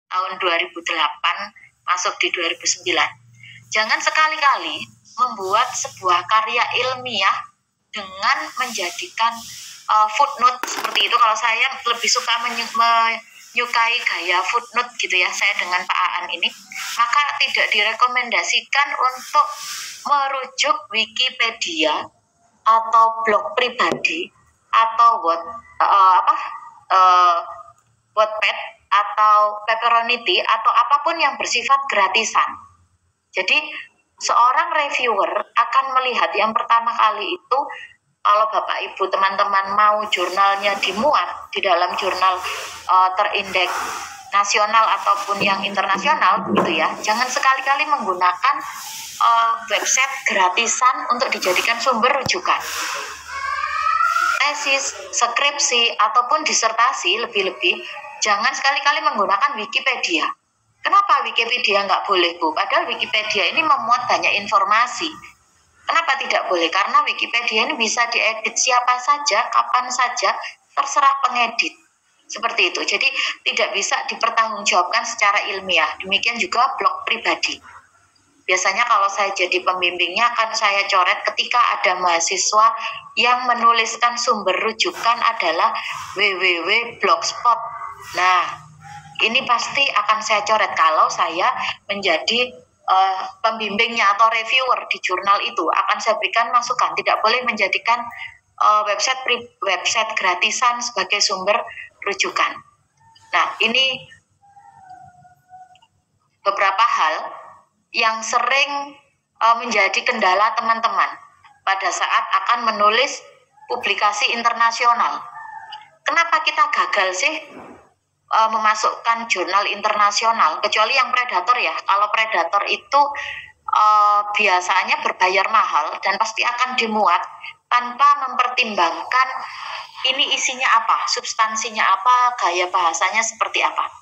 tahun 2008 masuk di 2009. Jangan sekali-kali membuat sebuah karya ilmiah dengan menjadikan footnote seperti itu. Kalau saya lebih suka menyukai gaya footnote gitu ya, saya dengan Pak Aan ini, maka tidak direkomendasikan untuk merujuk Wikipedia atau blog pribadi atau Wattpad atau Pepperoniti atau apapun yang bersifat gratisan. Jadi seorang reviewer akan melihat yang pertama kali itu, kalau Bapak Ibu teman-teman mau jurnalnya dimuat di dalam jurnal terindeks nasional ataupun yang internasional gitu ya, jangan sekali-kali menggunakan website gratisan untuk dijadikan sumber rujukan. Tesis, skripsi ataupun disertasi lebih-lebih jangan sekali-kali menggunakan Wikipedia. Kenapa Wikipedia nggak boleh, Bu? Padahal Wikipedia ini memuat banyak informasi. Kenapa tidak boleh? Karena Wikipedia ini bisa diedit siapa saja, kapan saja, terserah pengedit. Seperti itu. Jadi tidak bisa dipertanggungjawabkan secara ilmiah. Demikian juga blog pribadi. Biasanya kalau saya jadi pembimbingnya akan saya coret ketika ada mahasiswa yang menuliskan sumber rujukan adalah www.blogspot. Nah, ini pasti akan saya coret kalau saya menjadi pembimbingnya atau reviewer di jurnal itu. Akan saya berikan masukan, tidak boleh menjadikan website gratisan sebagai sumber rujukan. Nah, ini beberapa hal yang sering menjadi kendala teman-teman pada saat akan menulis publikasi internasional. Kenapa kita gagal sih memasukkan jurnal internasional, kecuali yang predator ya. Kalau predator itu biasanya berbayar mahal dan pasti akan dimuat tanpa mempertimbangkan ini isinya apa, substansinya apa, gaya bahasanya seperti apa.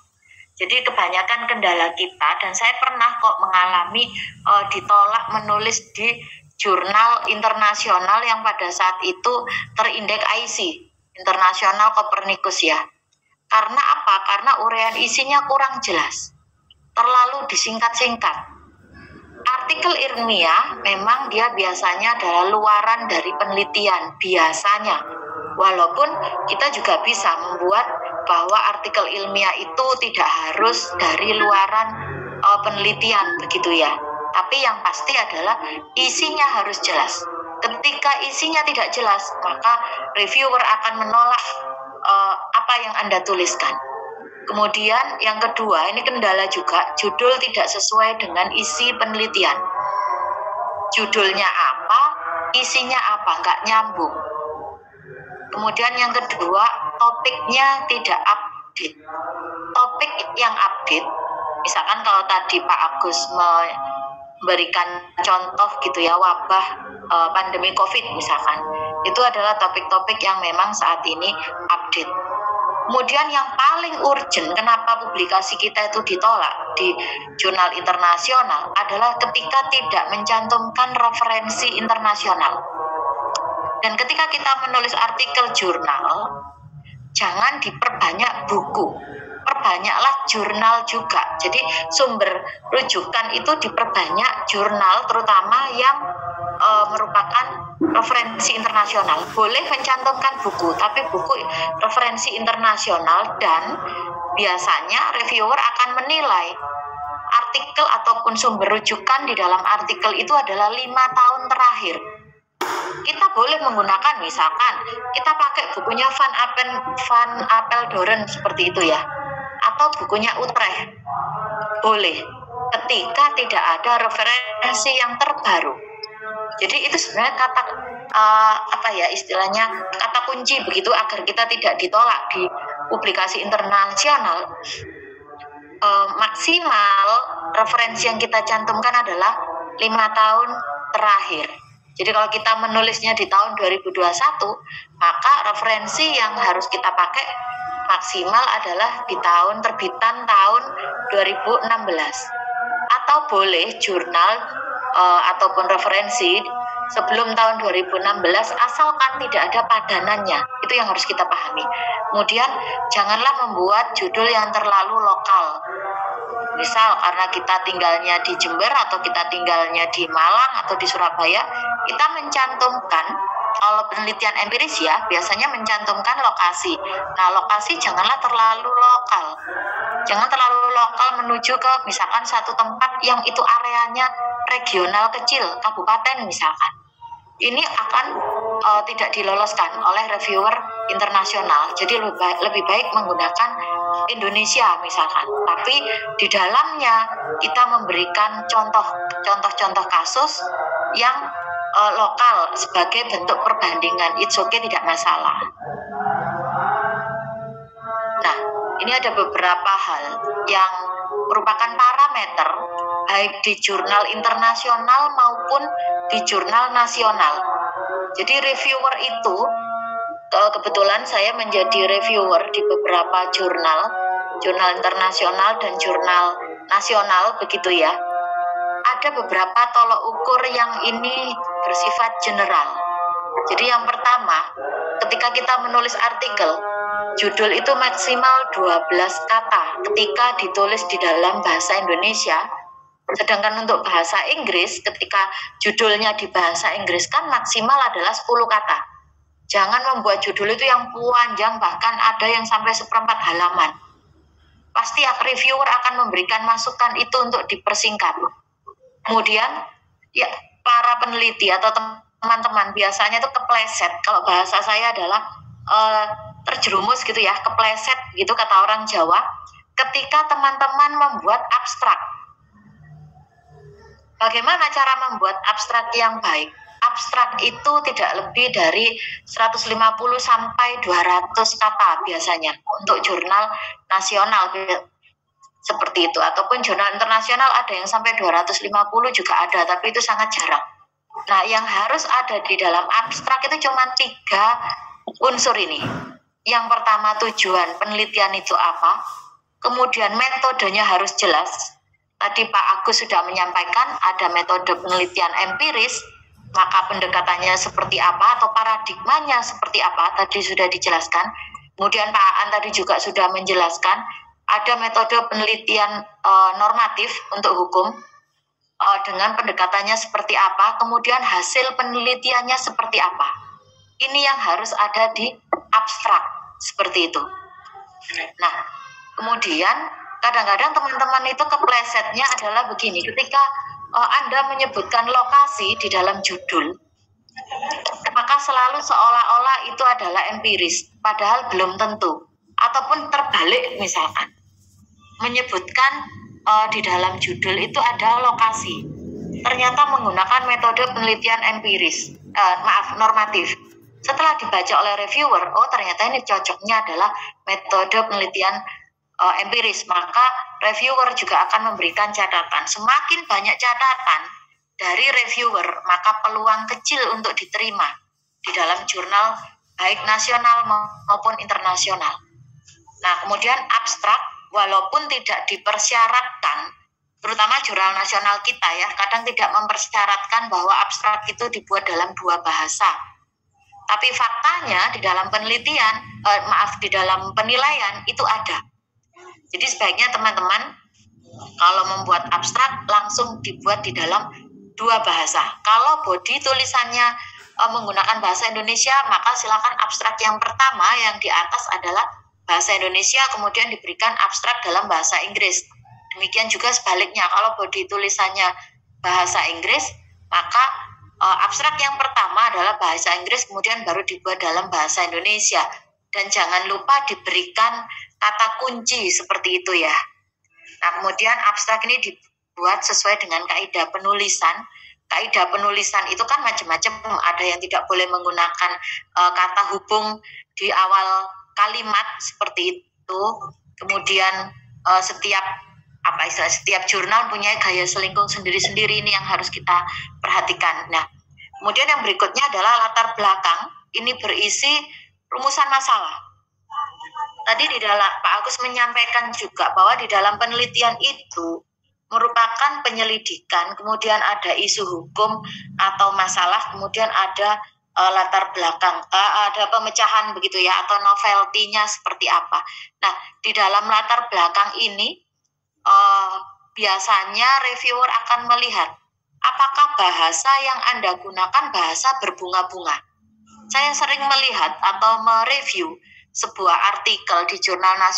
Jadi kebanyakan kendala kita, dan saya pernah kok mengalami ditolak menulis di jurnal internasional yang pada saat itu terindeks IC, International Copernicus ya. Karena apa? Karena uraian isinya kurang jelas, terlalu disingkat-singkat. Artikel ilmiah memang dia biasanya adalah luaran dari penelitian, biasanya. Walaupun kita juga bisa membuat bahwa artikel ilmiah itu tidak harus dari luaran penelitian, begitu ya. Tapi yang pasti adalah isinya harus jelas. Ketika isinya tidak jelas, maka reviewer akan menolak apa yang Anda tuliskan. Kemudian yang kedua, ini kendala juga, judul tidak sesuai dengan isi penelitian. Judulnya apa, isinya apa, nggak nyambung. Kemudian yang kedua, topiknya tidak update. Topik yang update, misalkan kalau tadi Pak Agus memberikan contoh gitu ya, wabah pandemi COVID misalkan, itu adalah topik-topik yang memang saat ini update. Kemudian yang paling urgent, kenapa publikasi kita itu ditolak di jurnal internasional adalah ketika tidak mencantumkan referensi internasional. Dan ketika kita menulis artikel jurnal, jangan diperbanyak buku, perbanyaklah jurnal juga. Jadi sumber rujukan itu diperbanyak jurnal, terutama yang merupakan referensi internasional. Boleh mencantumkan buku, tapi buku referensi internasional, dan biasanya reviewer akan menilai artikel ataupun sumber rujukan di dalam artikel itu adalah 5 tahun terakhir. Kita boleh menggunakan, misalkan kita pakai bukunya Van Apeldoorn seperti itu ya, atau bukunya Utrecht, boleh, ketika tidak ada referensi yang terbaru. Jadi itu sebenarnya kata kunci begitu agar kita tidak ditolak di publikasi internasional. Maksimal referensi yang kita cantumkan adalah 5 tahun terakhir. Jadi kalau kita menulisnya di tahun 2021, maka referensi yang harus kita pakai maksimal adalah di tahun terbitan tahun 2016. Atau boleh jurnal ataupun referensi sebelum tahun 2016 asalkan tidak ada padanannya. Itu yang harus kita pahami. Kemudian janganlah membuat judul yang terlalu lokal. Misal karena kita tinggalnya di Jember atau kita tinggalnya di Malang atau di Surabaya, kita mencantumkan, kalau penelitian empiris ya, biasanya mencantumkan lokasi. Nah, lokasi janganlah terlalu lokal. Jangan terlalu lokal menuju ke misalkan satu tempat yang itu areanya regional kecil, kabupaten misalkan. Ini akan tidak diloloskan oleh reviewer internasional. Jadi lebih baik menggunakan Indonesia misalkan. Tapi di dalamnya kita memberikan contoh-contoh kasus yang lokal sebagai bentuk perbandingan. It's okay, tidak masalah. Nah, ini ada beberapa hal yang merupakan parameter baik di jurnal internasional maupun di jurnal nasional. Jadi reviewer itu, kebetulan saya menjadi reviewer di beberapa jurnal internasional dan jurnal nasional begitu ya. Ada beberapa tolok ukur yang ini bersifat general. Jadi yang pertama, ketika kita menulis artikel, judul itu maksimal 12 kata ketika ditulis di dalam bahasa Indonesia. Sedangkan untuk bahasa Inggris, ketika judulnya di bahasa Inggris kan maksimal adalah 10 kata. Jangan membuat judul itu yang panjang, bahkan ada yang sampai seperempat halaman. Pasti reviewer akan memberikan masukan itu untuk dipersingkat. Kemudian, ya para peneliti atau teman-teman biasanya itu kepleset. Kalau bahasa saya adalah terjerumus gitu ya, kepleset gitu kata orang Jawa. Ketika teman-teman membuat abstrak. Bagaimana cara membuat abstrak yang baik? Abstrak itu tidak lebih dari 150 sampai 200 kata biasanya untuk jurnal nasional seperti itu, ataupun jurnal internasional ada yang sampai 250 juga ada, tapi itu sangat jarang. Nah, yang harus ada di dalam abstrak itu cuma 3 unsur ini. Yang pertama, tujuan penelitian itu apa, kemudian metodenya harus jelas. Tadi Pak Agus sudah menyampaikan ada metode penelitian empiris, maka pendekatannya seperti apa atau paradigmanya seperti apa tadi sudah dijelaskan. Kemudian Pak Aan tadi juga sudah menjelaskan ada metode penelitian normatif untuk hukum dengan pendekatannya seperti apa, kemudian hasil penelitiannya seperti apa. Ini yang harus ada di abstrak seperti itu. Nah, kemudian kadang-kadang teman-teman itu keplesetnya adalah begini, ketika Anda menyebutkan lokasi di dalam judul, maka selalu seolah-olah itu adalah empiris, padahal belum tentu. Ataupun terbalik misalkan, menyebutkan di dalam judul itu ada lokasi, ternyata menggunakan metode penelitian empiris, normatif. Setelah dibaca oleh reviewer, oh ternyata ini cocoknya adalah metode penelitian empiris, maka reviewer juga akan memberikan catatan. Semakin banyak catatan dari reviewer, maka peluang kecil untuk diterima di dalam jurnal baik nasional maupun internasional. Nah, kemudian abstrak, walaupun tidak dipersyaratkan, terutama jurnal nasional kita ya, kadang tidak mempersyaratkan bahwa abstrak itu dibuat dalam 2 bahasa. Tapi faktanya di dalam penelitian, di dalam penilaian itu ada. Jadi sebaiknya teman-teman kalau membuat abstrak langsung dibuat di dalam 2 bahasa. Kalau body tulisannya menggunakan bahasa Indonesia, maka silakan abstrak yang pertama yang di atas adalah bahasa Indonesia, kemudian diberikan abstrak dalam bahasa Inggris. Demikian juga sebaliknya, kalau body tulisannya bahasa Inggris, maka abstrak yang pertama adalah bahasa Inggris, kemudian baru dibuat dalam bahasa Indonesia. Dan jangan lupa diberikan kata kunci seperti itu ya. Nah, kemudian abstrak ini dibuat sesuai dengan kaidah penulisan. Kaidah penulisan itu kan macam-macam. Ada yang tidak boleh menggunakan kata hubung di awal kalimat seperti itu. Kemudian setiap jurnal punya gaya selingkuh sendiri-sendiri, ini yang harus kita perhatikan. Nah, kemudian yang berikutnya adalah latar belakang. Ini berisi rumusan masalah. Tadi di dalam Pak Agus menyampaikan juga bahwa di dalam penelitian itu merupakan penyelidikan, kemudian ada isu hukum atau masalah, kemudian ada latar belakang, ada pemecahan begitu ya, atau novelty-nya seperti apa. Nah, di dalam latar belakang ini biasanya reviewer akan melihat apakah bahasa yang Anda gunakan bahasa berbunga-bunga. Saya sering melihat atau mereview sebuah artikel di jurnal nasional